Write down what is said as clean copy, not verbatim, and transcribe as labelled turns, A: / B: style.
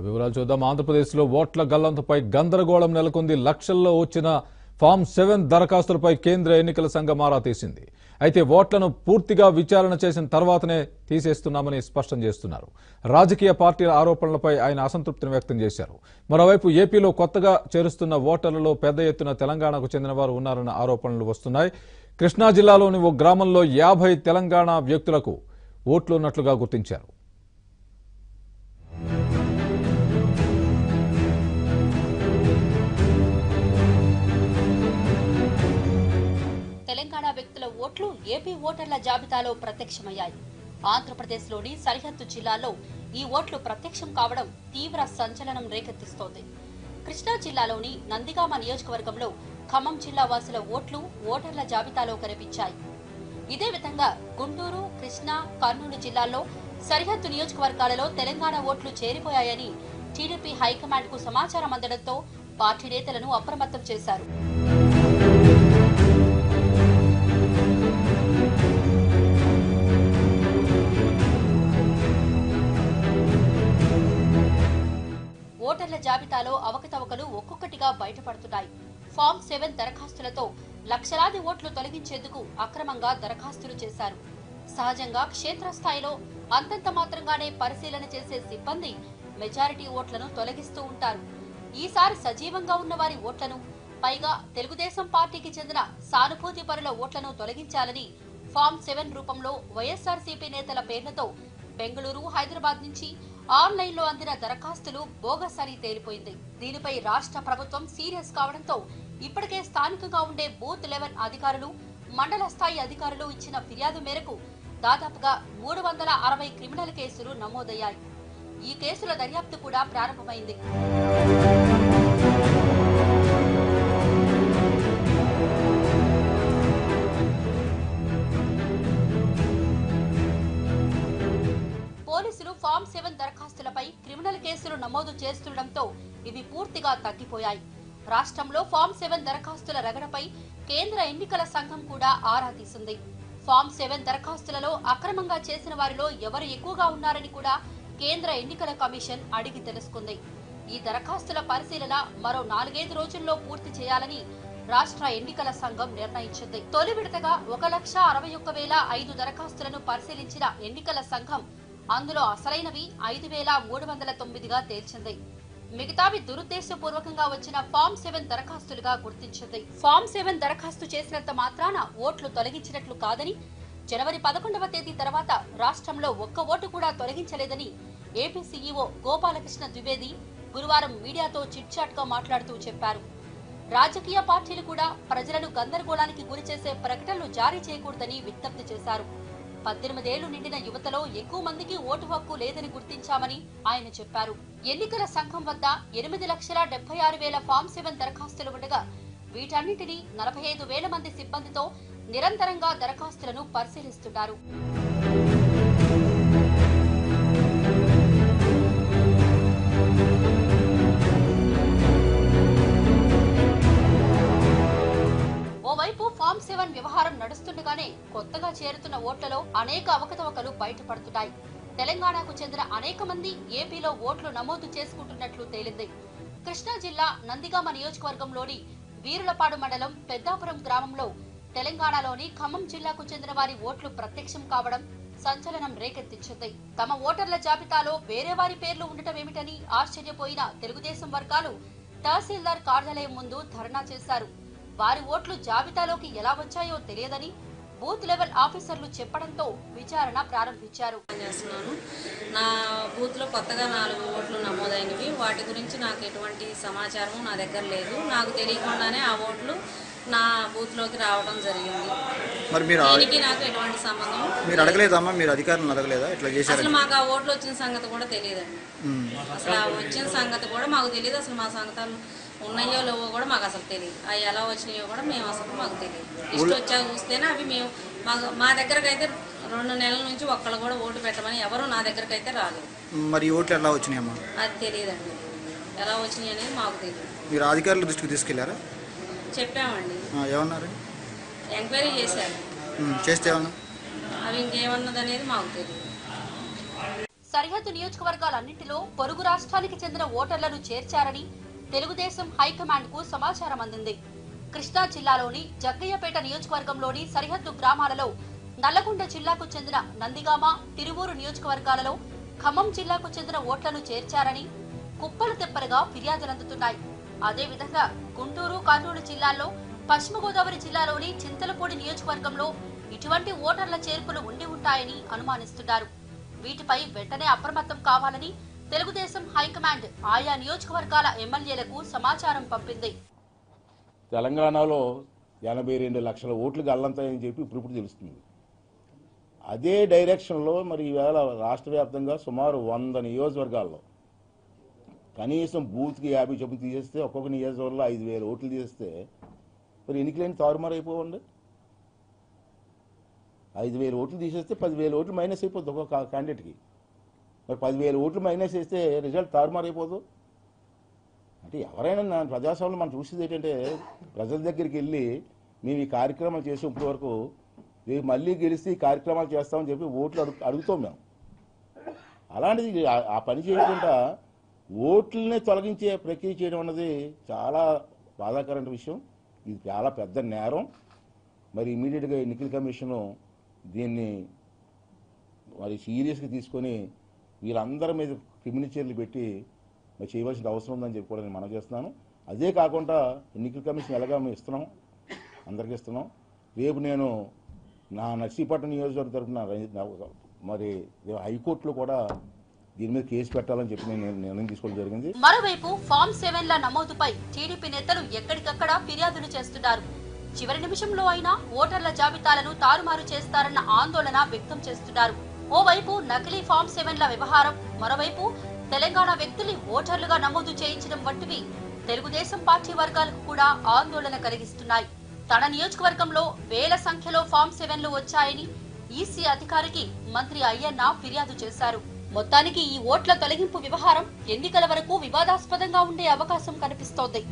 A: వివరాలు చూద్దాం. ఆంధ్రప్రదేశ్లో ఓట్ల గల్లంతుపై గందరగోళం నెలకొంది. లక్షల్లో వచ్చిన ఫామ్ 7 దరఖాస్తులపై కేంద్ర ఎన్నికల సంఘం ఆరా తీసింది. అయితే ఓట్లను పూర్తిగా విచారణ చేసిన తర్వాతనే తీసేస్తున్నామని స్పష్టం చేస్తున్నారు. రాజకీయ పార్టీల ఆరోపణలపై ఆయన అసంతృప్తిని వ్యక్తం చేశారు. మరోవైపు ఏపీలో కొత్తగా చేరుస్తున్న ఓటర్లలో పెద్ద ఎత్తున తెలంగాణకు చెందిన వారు ఉన్నారన్న ఆరోపణలు వస్తున్నాయి. కృష్ణా జిల్లాలోని ఓ గ్రామంలో 50 తెలంగాణ వ్యక్తులకు ఓట్లు ఉన్నట్లుగా గుర్తించారు.
B: తెలంగాణ వ్యక్తుల ఓట్లు ఏపీ ఓటర్ల జాబితాలో ప్రత్యక్షమయ్యాయి. ఆంధ్రప్రదేశ్లోని సరిహద్దు జిల్లాల్లో ఈ ఓట్లు ప్రత్యక్షం కావడం తీవ్ర సంచలనం రేకెత్తిస్తోంది. కృష్ణా జిల్లాలోని నందిగామ నియోజకవర్గంలో ఖమ్మం జిల్లా వాసుల ఓట్లు ఓటర్ల జాబితాలో కనిపించాయి. ఇదే విధంగా గుంటూరు, కృష్ణా, కర్నూలు జిల్లాల్లో సరిహద్దు నియోజకవర్గాలలో తెలంగాణ ఓట్లు చేరిపోయాయని టీడీపీ హైకమాండ్ కు సమాచారం అందడంతో పార్టీ నేతలను అప్రమత్తం చేశారు. ఓటర్ల జాబితాలో అవకతవకలు ఒక్కొక్కటిగా బయటపడుతున్నాయి. ఫామ్ 7 దరఖాస్తులతో లక్షలాది ఓట్లు తొలగించేందుకు అక్రమంగా దరఖాస్తులు చేశారు. సహజంగా క్షేత్రస్థాయిలో అంతంత మాత్రంగానే పరిశీలన చేసే సిబ్బంది మెజారిటీ ఓట్లను తొలగిస్తూ ఉంటారు. ఈసారి సజీవంగా ఉన్న వారి ఓట్లను, పైగా తెలుగుదేశం పార్టీకి చెందిన సానుభూతి పరుల ఓట్లను తొలగించాలని ఫామ్ 7 రూపంలో వైఎస్ఆర్సీపీ నేతల పేర్లతో బెంగళూరు, హైదరాబాద్ నుంచి ఆన్లైన్లో అందిన దరఖాస్తులు బోగస్ అని తేలిపోయింది. దీనిపై రాష్ట్ర ప్రభుత్వం సీరియస్ కావడంతో ఇప్పటికే స్థానికంగా ఉండే బూత్ లెవెల్ అధికారులు, మండల స్థాయి అధికారులు ఇచ్చిన ఫిర్యాదు మేరకు దాదాపుగా 360 క్రిమినల్ కేసులు నమోదయ్యాయి. ఈ కేసుల దర్యాప్తు కూడా ప్రారంభమైంది. పోలీసులు ఫామ్ 7 దరఖాస్తులపై క్రిమినల్ కేసులు నమోదు చేస్తుండటంతో ఇవి పూర్తిగా తగ్గిపోయాయి. రాష్ట్రంలో ఫామ్ 7 దరఖాస్తుల రగడపై కేంద్ర ఎన్నికల సంఘం కూడా ఆరా తీసింది. ఫామ్ 7 దరఖాస్తులలో అక్రమంగా చేసిన వారిలో ఎవరు ఎక్కువగా ఉన్నారని కూడా కేంద్ర ఎన్నికల కమిషన్ అడిగి తెలుసుకుంది. ఈ దరఖాస్తుల పరిశీలన మరో 4-5 రోజుల్లో పూర్తి చేయాలని రాష్ట్ర ఎన్నికల సంఘం నిర్ణయించింది. తొలి విడతగా 1,61,005 దరఖాస్తులను పరిశీలించిన ఎన్నికల సంఘం అందులో అసలైనవి 5,309గా తేల్చింది. మిగతావి దురుద్దేశపూర్వకంగా వచ్చిన ఫామ్ 7 దరఖాస్తులుగా గుర్తించింది. ఫామ్ 7 దరఖాస్తు చేసినంత మాత్రాన ఓట్లు తొలగించినట్లు కాదని, జనవరి 11వ తేదీ తర్వాత రాష్ట్రంలో ఒక్క ఓటు కూడా తొలగించలేదని ఏపీ సీఈఓ గోపాలకృష్ణ ద్వివేది గురువారం మీడియాతో చిట్చాట్ గా మాట్లాడుతూ చెప్పారు. రాజకీయ పార్టీలు కూడా ప్రజలను గందరగోళానికి గురిచేసే ప్రకటనలు జారీ చేయకూడదని విజ్ఞప్తి చేశారు. 18 ఏళ్లు నిండిన యువతలో ఎక్కువ మందికి ఓటు హక్కు లేదని గుర్తించామని ఆయన చెప్పారు. ఎన్నికల సంఘం వద్ద 8,76,000 ఫామ్ 7 దరఖాస్తులు ఉండగా వీటన్నింటినీ 45,000 మంది సిబ్బందితో నిరంతరంగా దరఖాస్తులను పరిశీలిస్తున్నారు. ఓవైపు ఫామ్ 7 వ్యవహారం నడుస్తుండగానే కొత్తగా చేరుతున్న ఓట్లలో అనేక అవకతవకలు బయటపడుతున్నాయి. తెలంగాణకు చెందిన అనేక మంది ఏపీలో ఓట్లు నమోదు చేసుకుంటున్నట్లు తేలింది. కృష్ణా జిల్లా నందిగామ నియోజకవర్గంలోని వీరులపాడు మండలం పెద్దాపురం గ్రామంలో తెలంగాణలోని ఖమ్మం జిల్లాకు చెందిన వారి ఓట్లు ప్రత్యక్షం కావడం సంచలనం రేకెత్తించింది. తమ ఓటర్ల జాబితాలో వేరే వారి పేర్లు ఉండటమేమిటని ఆశ్చర్యపోయిన తెలుగుదేశం వర్గాలు తహసీల్దార్ కార్యాలయం ముందు ధర్నా చేశారు. వారి ఓట్లు జాబితాలోకి ఎలా వచ్చాయో తెలియదని బూత్ లెవెల్ ఆఫీసర్లు చెప్పడంతో విచారణ ప్రారంభించారు.
C: నా బూత్ లో కొత్తగా 4 ఓట్లు నమోదైనవి. వాటి గురించి నాకు ఎటువంటి సమాచారం నా దగ్గర లేదు. నాకు తెలియకుండానే ఆ ఓట్లు నా బూత్ లోకి రావడం జరిగింది.
D: మరి మీరు
C: దీనికి నాకు ఎటువంటి సంబంధం
D: మీరు అడగలేదమ్మా? మీరు అధికారులను అడగలేదా? ఇట్లా చేశారు?
C: అసలు మాకు ఆ ఓట్లు వచ్చిన సంగతి కూడా తెలియదండి. అసలు ఆ వచ్చిన సంగతి కూడా మాకు తెలియదు. అసలు మా సంగతాలు ఉన్నాయో లేవో కూడా మాకు అసలు తెలియదు. అవి ఎలా వచ్చినాయో కూడా మేము అసలు మాకు తెలియదు. ఇష్టం వచ్చా చూస్తేనే అవి మేము మా దగ్గరకు అయితే 2 నెలల నుంచి ఒక్కళ్ళు కూడా ఓటు పెట్టమని ఎవరు నా దగ్గరకు అయితే రాలేదు.
D: మరి ఓట్లు ఎలా వచ్చినాయమ్మా?
C: అది తెలియదండి. ఎలా వచ్చినాయి అనేది మాకు తెలియదు.
D: మీరు అధికారుల దృష్టికి తీసుకెళ్లారా?
C: చెప్పామండి.
D: ఏమన్నారు?
C: ఎంక్వైరీ చేశారు.
D: చేస్తే ఏమన్నా
C: అవి ఇంకేమన్నది అనేది మాకు తెలియదు.
B: సరిహద్దు నియోజకవర్గాలన్నింటిలో పొరుగు రాష్ట్రానికి చెందిన ఓటర్లను చేర్చారని తెలుగుదేశం హైకమాండ్ కు సమాచారం అందింది. కృష్ణా జిల్లాలోని జగ్గయ్యపేట నియోజకవర్గంలోని సరిహద్దు గ్రామాలలో, నల్లగొండ జిల్లాకు చెందిన నందిగామ, తిరువూరు నియోజకవర్గాలలో, ఖమ్మం జిల్లాకు చెందిన ఓట్లను చేర్చారని కుప్పలు తెప్పలుగా ఫిర్యాదులందుతున్నాయి. అదేవిధంగా గుంటూరు, కర్నూలు జిల్లాల్లో, పశ్చిమ గోదావరి జిల్లాలోని చింతలపూడి నియోజకవర్గంలో ఇటువంటి ఓటర్ల చేర్పులు ఉండి ఉంటాయని అనుమానిస్తున్నారు. వీటిపై వెంటనే అప్రమత్తం కావాలని తెలుగుదేశం హైకమాండ్ ఆయా నియోజకవర్గాల ఎమ్మెల్యేలకు సమాచారం పంపింది.
E: తెలంగాణలో 82 లక్షల ఓట్లు గల్లంతాయని చెప్పి ఇప్పుడు తెలుస్తుంది. అదే డైరెక్షన్లో మరి ఈవేళ రాష్ట్ర వ్యాప్తంగా సుమారు 100 నియోజకవర్గాల్లో కనీసం బూత్కి 50 చొప్పున తీసేస్తే ఒక్కొక్క నియోజకవర్గంలో 5,000 ఓట్లు తీసేస్తే మరి ఎన్నికలేని తారుమారు అయిపోవండి. 5,000 ఓట్లు తీసేస్తే 10,000 ఓట్లు మైనస్ అయిపోద్ది ఒక్కొక్క క్యాండిడేట్కి. మరి 10,000 ఓట్లు మైనస్ చేస్తే రిజల్ట్ తారుమారు అయిపోదు. అంటే ఎవరైనా ప్రజాస్వామ్యంలో మనం చూసేది ఏంటంటే ప్రజల దగ్గరికి వెళ్ళి మేము ఈ కార్యక్రమాలు చేసి ఇప్పటి వరకు రేపు మళ్ళీ గెలిస్తే ఈ కార్యక్రమాలు చేస్తామని చెప్పి ఓట్లు అడుగుతాం మేము. అలాంటిది ఆ పని చేయకుండా ఓట్లనే తొలగించే ప్రక్రియ చేయడం అన్నది చాలా బాధాకరమైన విషయం. ఇది చాలా పెద్ద నేరం. మరి ఇమీడియట్గా ఎన్నికల కమిషను దీన్ని మరి సీరియస్గా తీసుకొని వీళ్ళందరి మీద క్రిమినల్ చర్యలు పెట్టి మరి చేయవలసిన అవసరం ఉందని చెప్పి కూడా నేను మనం చేస్తున్నాను. అదే కాకుండా ఎన్నికల కమిషన్ ఎలాగా మేము ఇస్తున్నాం, అందరికీ ఇస్తున్నాం. రేపు నేను నా నర్సీపట్నం నియోజకవర్గం తరఫున మరి హైకోర్టులో కూడా దీని మీద కేసు పెట్టాలని చెప్పి నేను నిర్ణయం తీసుకోవడం జరిగింది.
B: మరోవైపు ఫామ్ 7ల నమోదుపై టీడీపీ నేతలు ఎక్కడికక్కడ ఫిర్యాదులు చేస్తున్నారు. చివరి నిమిషంలో అయినా ఓటర్ల జాబితాలను తారుమారు చేస్తారన్న ఆందోళన వ్యక్తం చేస్తున్నారు. ఓవైపు నకిలీ ఫామ్ 7ల వ్యవహారం, మరోవైపు తెలంగాణ వ్యక్తుల్ని ఓటర్లుగా నమోదు చేయించడం వంటివి తెలుగుదేశం పార్టీ వర్గాలకు కూడా ఆందోళన కలిగిస్తున్నాయి. తన నియోజకవర్గంలో వేల సంఖ్యలో ఫామ్ 7లు వచ్చాయని ఈసీ అధికారికి మంత్రి అయ్యన్న ఫిర్యాదు చేశారు. మొత్తానికి ఈ ఓట్ల తొలగింపు వ్యవహారం ఎన్నికల వరకు వివాదాస్పదంగా ఉండే అవకాశం కనిపిస్తోంది.